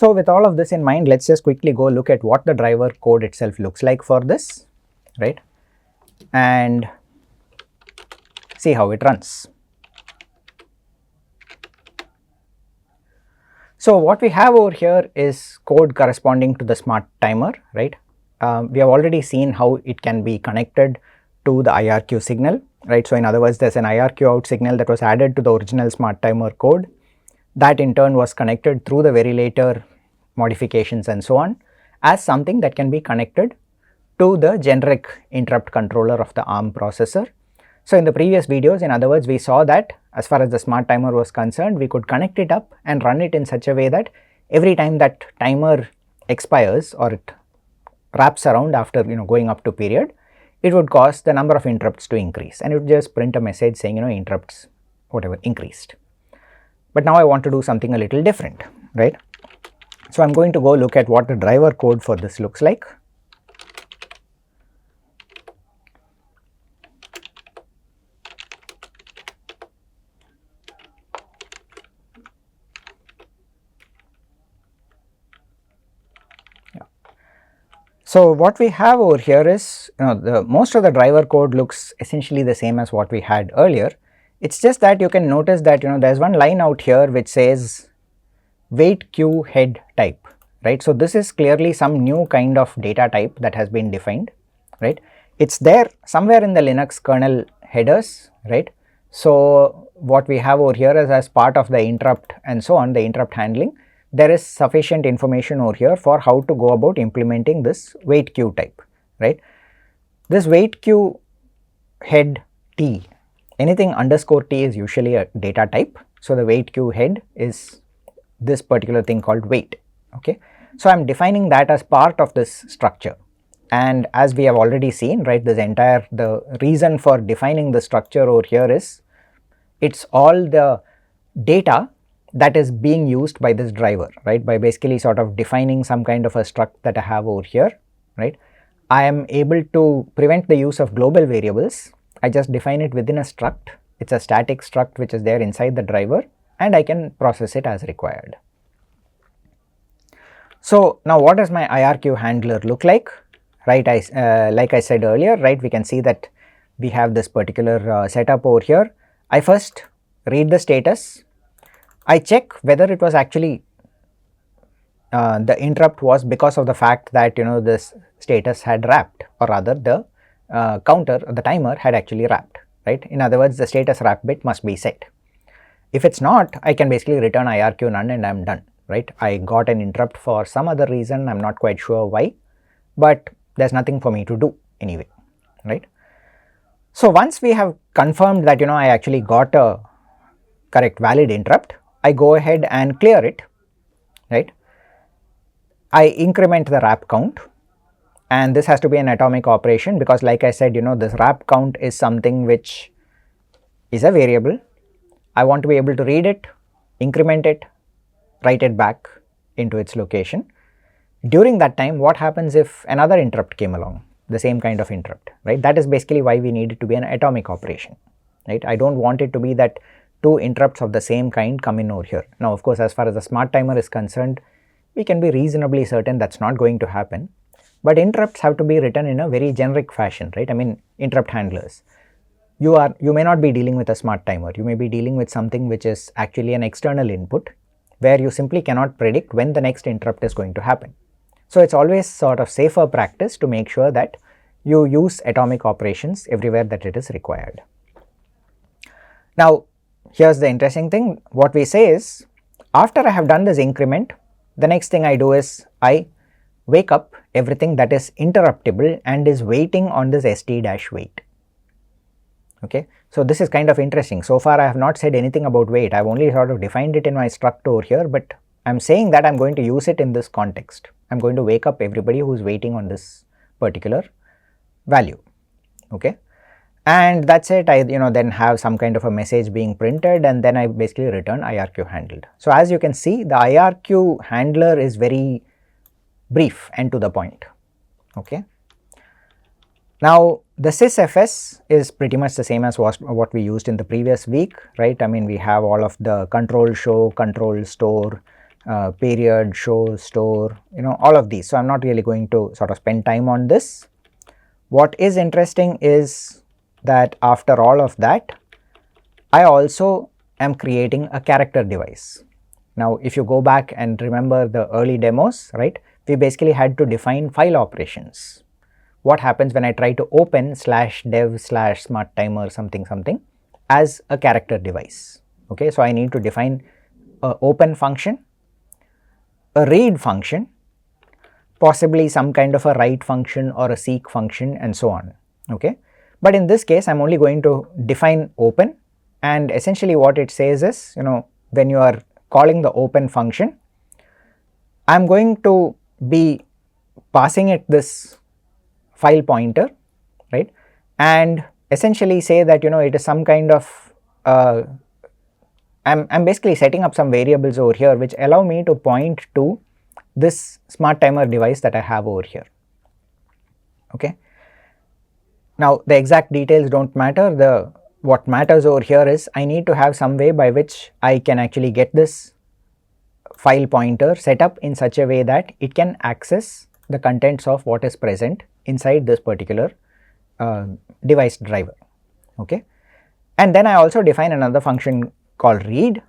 So with all of this in mind, let's just quickly go look at what the driver code itself looks like for this, right, and see how it runs. So what we have over here is code corresponding to the smart timer, right. We have already seen how it can be connected to the IRQ signal, right. So in other words, there's an IRQ out signal that was added to the original smart timer code. That in turn was connected through the very later modifications and so on as something that can be connected to the generic interrupt controller of the ARM processor. So in the previous videos, in other words, we saw that as far as the smart timer was concerned, we could connect it up and run it in such a way that every time that timer expires or it wraps around after going up to period, it would cause the number of interrupts to increase, and it would just print a message saying interrupts whatever increased. But now I want to do something a little different, right. So I'm going to go look at what the driver code for this looks like. So what we have over here is, most of the driver code looks essentially the same as what we had earlier. It's just that you can notice that there's one line out here which says wait queue head type, right. So this is clearly some new kind of data type that has been defined, right. It's there somewhere in the Linux kernel headers, right. So what we have over here is, as part of the interrupt and so on, the interrupt handling, there is sufficient information over here for how to go about implementing this wait queue type, right. This wait queue head t, anything underscore t is usually a data type. So the wait queue head is this particular thing called wait, okay. So I'm defining that as part of this structure, and as we have already seen, right, the reason for defining the structure over here is it's all the data that is being used by this driver, right. By basically sort of defining some kind of a struct that I have over here, right, I am able to prevent the use of global variables. I just define it within a struct. It's a static struct which is there inside the driver, and I can process it as required. So now what does my IRQ handler look like, right? Like I said earlier, right, we can see that we have this particular setup over here. I first read the status. I check whether it was actually the interrupt was because of the fact that this status had wrapped, or rather the counter or the timer had actually wrapped, right. In other words, the status wrap bit must be set. If it's not, I can basically return IRQ none and I'm done, right. I got an interrupt for some other reason, I'm not quite sure why, but there's nothing for me to do anyway, right. So once we have confirmed that I actually got a correct valid interrupt, I go ahead and clear it, right. I increment the wrap count, and this has to be an atomic operation because, like I said, this wrap count is something which is a variable. I want to be able to read it, increment it, write it back into its location. During that time, what happens if another interrupt came along, the same kind of interrupt, right? That is basically why we need it to be an atomic operation, right? I don't want it to be that two interrupts of the same kind come in over here. Now, of course, as far as the smart timer is concerned, we can be reasonably certain that's not going to happen, but interrupts have to be written in a very generic fashion, right? I mean, interrupt handlers. You may not be dealing with a smart timer, you may be dealing with something which is actually an external input where you simply cannot predict when the next interrupt is going to happen. So it's always sort of safer practice to make sure that you use atomic operations everywhere that it is required. Now, here's the interesting thing. What we say is, after I have done this increment, the next thing I do is I wake up everything that is interruptible and is waiting on this st-wait. Okay, so this is kind of interesting. So far I have not said anything about wait. I've only sort of defined it in my struct over here, but I'm saying that I'm going to use it in this context. I'm going to wake up everybody who's waiting on this particular value. Okay, and that's it. I then have some kind of a message being printed, and then I basically return IRQ handled. So as you can see, the IRQ handler is very brief and to the point. Okay. Now the sysfs is pretty much the same as what we used in the previous week, right? I mean, we have all of the control show, control store, period, show, store, all of these. So I'm not really going to sort of spend time on this. What is interesting is that after all of that, I also am creating a character device. Now, if you go back and remember the early demos, right, we basically had to define file operations. What happens when I try to open /dev/smarttimer something as a character device. Okay, so I need to define a open function, a read function, possibly some kind of a write function or a seek function, and so on. Okay, but in this case, I'm only going to define open, and essentially what it says is, when you are calling the open function, I'm going to be passing it this file pointer, right, and essentially say that it is some kind of I'm basically setting up some variables over here which allow me to point to this smart timer device that I have over here. Okay. Now the exact details don't matter. What matters over here is I need to have some way by which I can actually get this file pointer set up in such a way that it can access the contents of what is present inside this particular device driver. Okay. And then I also define another function called read,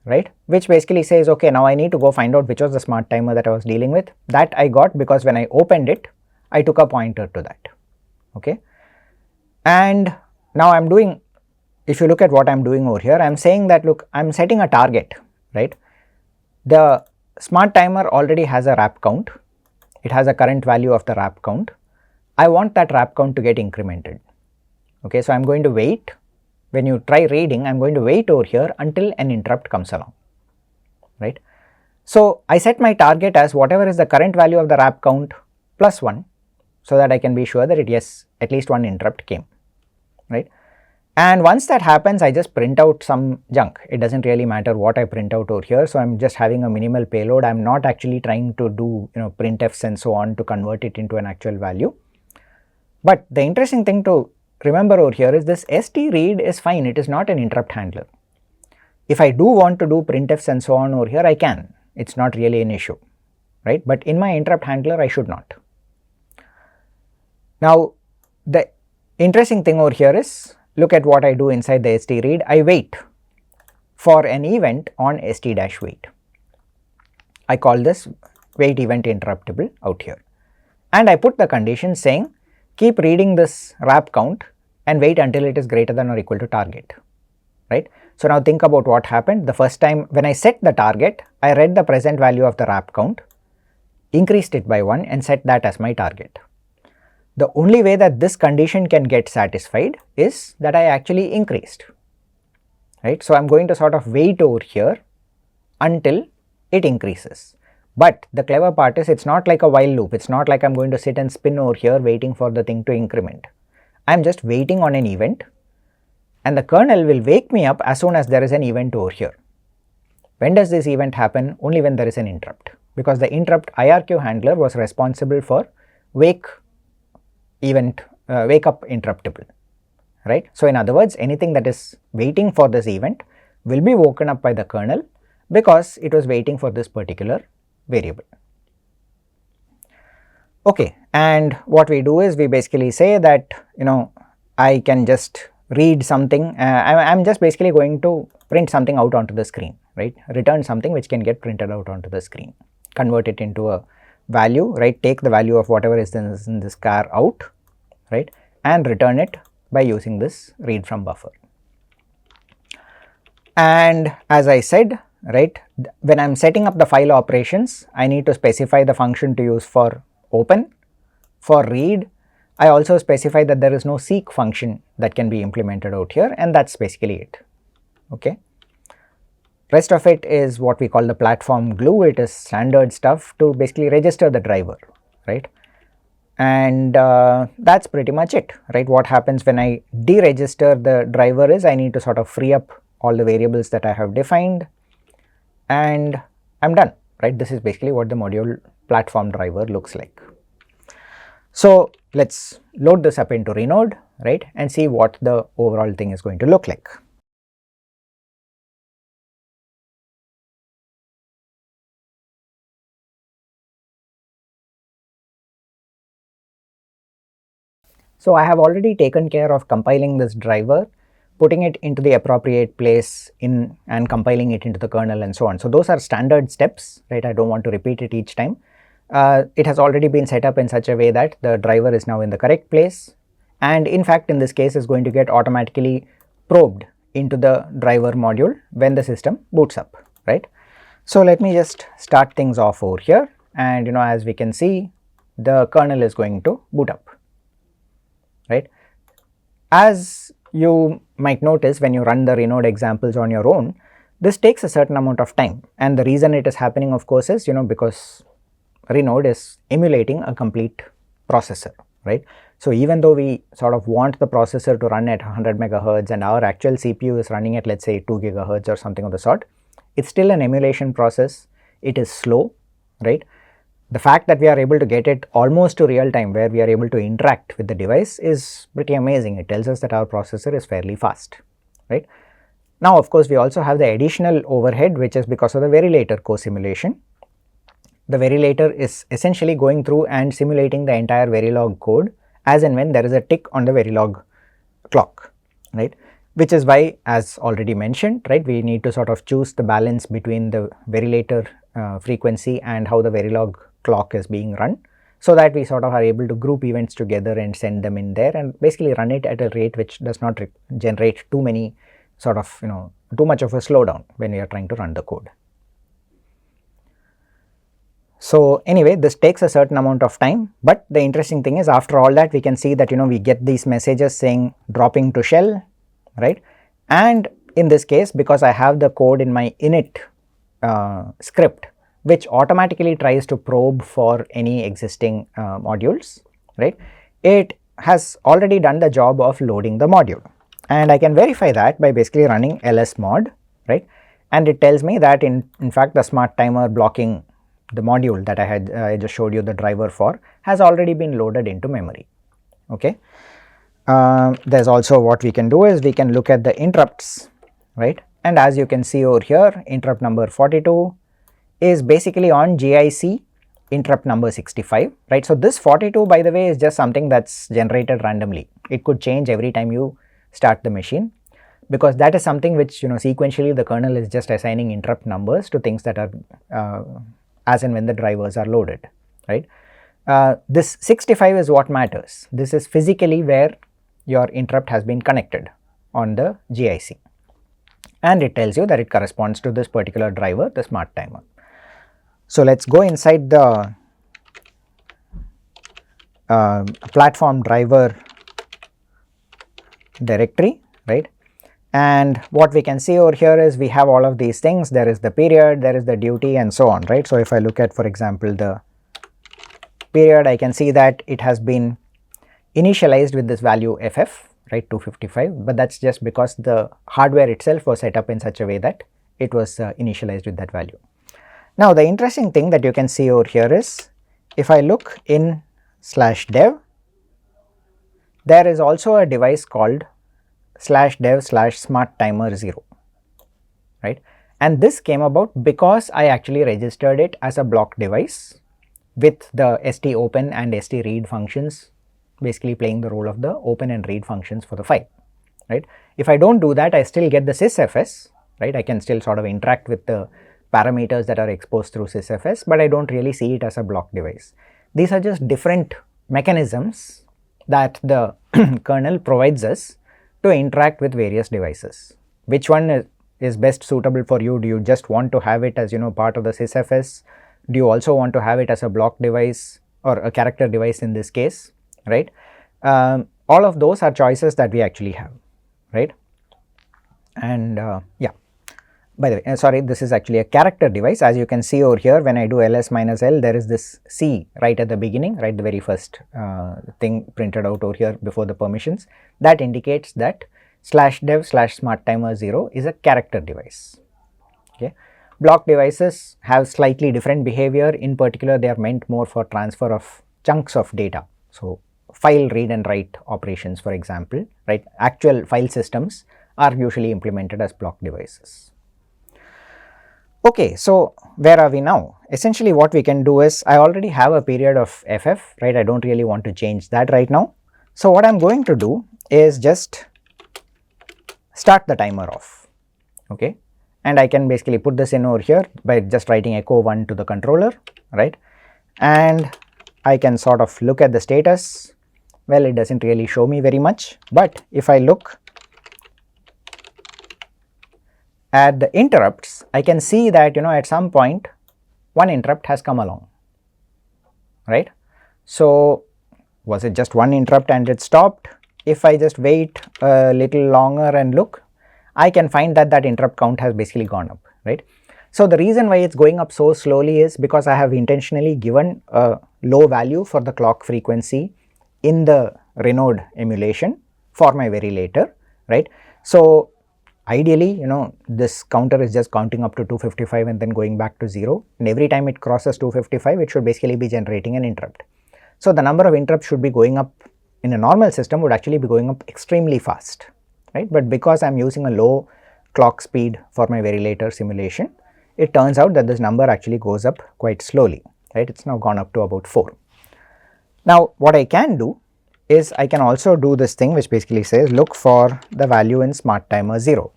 right, which basically says, okay, now I need to go find out which was the smart timer that I was dealing with. That I got because when I opened it, I took a pointer to that. Okay. And now I'm doing, if you look at what I'm doing over here, I'm saying that, look, I'm setting a target, right. The smart timer already has a wrap count. It has a current value of the wrap count. I want that wrap count to get incremented. Okay, so I'm going to wait. When you try reading, I'm going to wait over here until an interrupt comes along, right. So I set my target as whatever is the current value of the wrap count plus 1, so that I can be sure that yes, at least one interrupt came, right. And once that happens, I just print out some junk. It doesn't really matter what I print out over here. So I'm just having a minimal payload. I'm not actually trying to do printfs and so on to convert it into an actual value. But the interesting thing to remember over here is this stread is fine. It is not an interrupt handler. If I do want to do printfs and so on over here, I can. It's not really an issue, right? But in my interrupt handler, I should not. Now, the interesting thing over here is, look at what I do inside the stread. I wait for an event on st-wait. I call this wait event interruptible out here. And I put the condition saying, keep reading this wrap count and wait until it is greater than or equal to target, right. So now think about what happened. The first time when I set the target, I read the present value of the wrap count, increased it by 1 and set that as my target. The only way that this condition can get satisfied is that I actually increased, right. So I'm going to sort of wait over here until it increases. But the clever part is, it's not like a while loop. It's not like I'm going to sit and spin over here waiting for the thing to increment. I'm just waiting on an event, and the kernel will wake me up as soon as there is an event over here. When does this event happen? Only when there is an interrupt, because the interrupt IRQ handler was responsible for wake up interruptible, right. So in other words, anything that is waiting for this event will be woken up by the kernel because it was waiting for this particular variable. Okay, and what we do is we basically say that I can just read something. I'm just basically going to print something out onto the screen, right, return something which can get printed out onto the screen, convert it into a value, right, take the value of whatever is in this car out, right, and return it by using this read from buffer. And as I said, right, when I'm setting up the file operations, I need to specify the function to use for open. For read, I also specify that there is no seek function that can be implemented out here, and that's basically it. Okay. Rest of it is what we call the platform glue. It is standard stuff to basically register the driver, right. And that's pretty much it, right. What happens when I deregister the driver is I need to sort of free up all the variables that I have defined, and I'm done, right. This is basically what the module platform driver looks like. So let's load this up into Renode, right, and see what the overall thing is going to look like. So I have already taken care of compiling this driver, putting it into the appropriate place in and compiling it into the kernel and so on. So those are standard steps, right? I don't want to repeat it each time. It has already been set up in such a way that the driver is now in the correct place, and in fact in this case is going to get automatically probed into the driver module when the system boots up, right? So let me just start things off over here, and as we can see, the kernel is going to boot up, right? As you might notice when you run the Renode examples on your own, this takes a certain amount of time, and the reason it is happening of course is because Renode is emulating a complete processor, right? So even though we sort of want the processor to run at 100 megahertz and our actual CPU is running at, let's say, 2 gigahertz or something of the sort, it's still an emulation process. It is slow, right? The fact that we are able to get it almost to real time where we are able to interact with the device is pretty amazing. It tells us that our processor is fairly fast, right? Now of course we also have the additional overhead, which is because of the Verilator co-simulation. The Verilator is essentially going through and simulating the entire Verilog code as and when there is a tick on the Verilog clock, right? Which is why, as already mentioned, right, we need to sort of choose the balance between the Verilator frequency and how the Verilog clock is being run, so that we sort of are able to group events together and send them in there and basically run it at a rate which does not generate too many sort of too much of a slowdown when we are trying to run the code. So anyway, this takes a certain amount of time, but the interesting thing is after all that we can see that we get these messages saying dropping to shell, right? And in this case, because I have the code in my init script which automatically tries to probe for any existing modules, right? It has already done the job of loading the module, and I can verify that by basically running lsmod, right? And it tells me that in fact the smart timer blocking the module that I just showed you the driver for has already been loaded into memory, okay? There's also what we can do is we can look at the interrupts, right? And as you can see over here, interrupt number 42 is basically on GIC interrupt number 65, right? So this 42 by the way is just something that's generated randomly. It could change every time you start the machine, because that is something which sequentially the kernel is just assigning interrupt numbers to things that are as and when the drivers are loaded, right? This 65 is what matters. This is physically where your interrupt has been connected on the GIC, and it tells you that it corresponds to this particular driver, the smart timer. So let's go inside the platform driver directory, right? And what we can see over here is we have all of these things. There is the period, there is the duty, and so on, right? So if I look at, for example, the period, I can see that it has been initialized with this value ff, right, 255, but that's just because the hardware itself was set up in such a way that it was initialized with that value. Now the interesting thing that you can see over here is if I look in /dev, there is also a device called /dev/smarttimer0, right? And this came about because I actually registered it as a block device with the stopen and stread functions basically playing the role of the open and read functions for the file, right? If I don't do that, I still get the sysfs, right? I can still sort of interact with the parameters that are exposed through sysfs, but I don't really see it as a block device. These are just different mechanisms that the kernel provides us to interact with various devices. Which one is best suitable for you? Do you just want to have it as part of the sysfs? Do you also want to have it as a block device or a character device in this case, right? All of those are choices that we actually have, right? And yeah, by the way, sorry, this is actually a character device. As you can see over here, when I do ls-l, there is this C right at the beginning, right, the very first thing printed out over here before the permissions. That indicates that /dev/smarttimer0 is a character device, okay? Block devices have slightly different behavior. In particular, they are meant more for transfer of chunks of data. So file read and write operations, for example, right? Actual file systems are usually implemented as block devices. Okay, so where are we now? Essentially what we can do is, I already have a period of ff, right? I don't really want to change that right now. So what I'm going to do is just start the timer off, okay, and I can basically put this in over here by just writing echo 1 to the controller, right, and I can sort of look at the status. Well, it doesn't really show me very much, but if I look at the interrupts, I can see that at some point one interrupt has come along, right. So was it just one interrupt and it stopped? If I just wait a little longer and look, I can find that that interrupt count has basically gone up, right. So the reason why it's going up so slowly is because I have intentionally given a low value for the clock frequency in the Renode emulation for my varilator, right. So ideally, this counter is just counting up to 255 and then going back to 0, and every time it crosses 255, it should basically be generating an interrupt. So the number of interrupts should be going up in a normal system would actually be going up extremely fast, right. But because I am using a low clock speed for my varilator simulation, it turns out that this number actually goes up quite slowly, right. It's now gone up to about 4. Now what I can do is I can also do this thing which basically says look for the value in smart timer 0,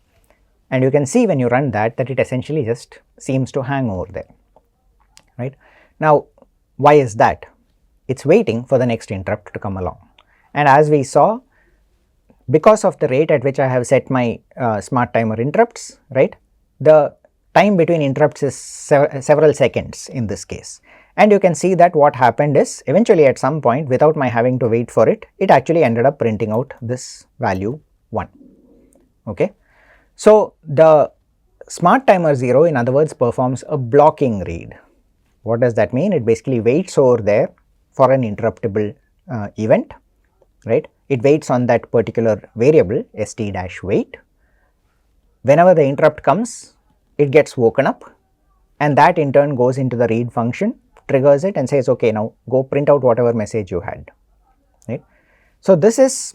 and you can see when you run that it essentially just seems to hang over there, right. Now why is that? It's waiting for the next interrupt to come along, and as we saw, because of the rate at which I have set my smart timer interrupts, right, the time between interrupts is several seconds in this case, and you can see that what happened is eventually at some point, without my having to wait for it, it actually ended up printing out this value 1, okay. So the smart timer 0, in other words, performs a blocking read. What does that mean? It basically waits over there for an interruptible event, right. It waits on that particular variable st-wait. Whenever the interrupt comes, it gets woken up, and that in turn goes into the read function, triggers it and says, okay, now go print out whatever message you had, right. So this is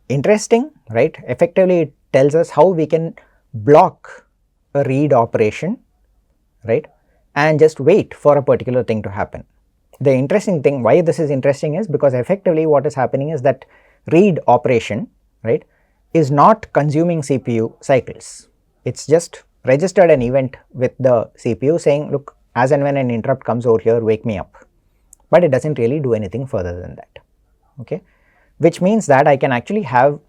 interesting, right. Effectively it tells us how we can block a read operation, right, and just wait for a particular thing to happen. The interesting thing, why this is interesting, is because effectively what is happening is that read operation, right, is not consuming CPU cycles. It's just registered an event with the CPU saying, look, as and when an interrupt comes over here, wake me up, but it doesn't really do anything further than that, okay, which means that I can actually have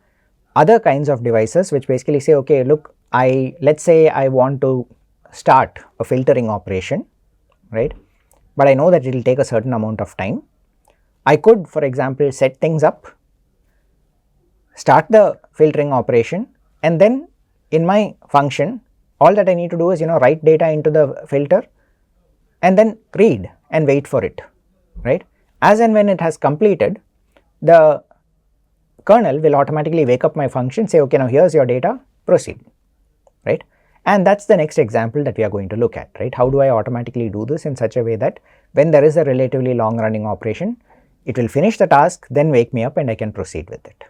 other kinds of devices which basically say, okay, look, let's say I want to start a filtering operation, right, but I know that it will take a certain amount of time. I could, for example, set things up, start the filtering operation, and then in my function, all that I need to do is, write data into the filter and then read and wait for it, right. As and when it has completed, the kernel will automatically wake up my function, say, okay, now here's your data, proceed, right. And that's the next example that we are going to look at, right. How do I automatically do this in such a way that when there is a relatively long running operation, it will finish the task, then wake me up and I can proceed with it.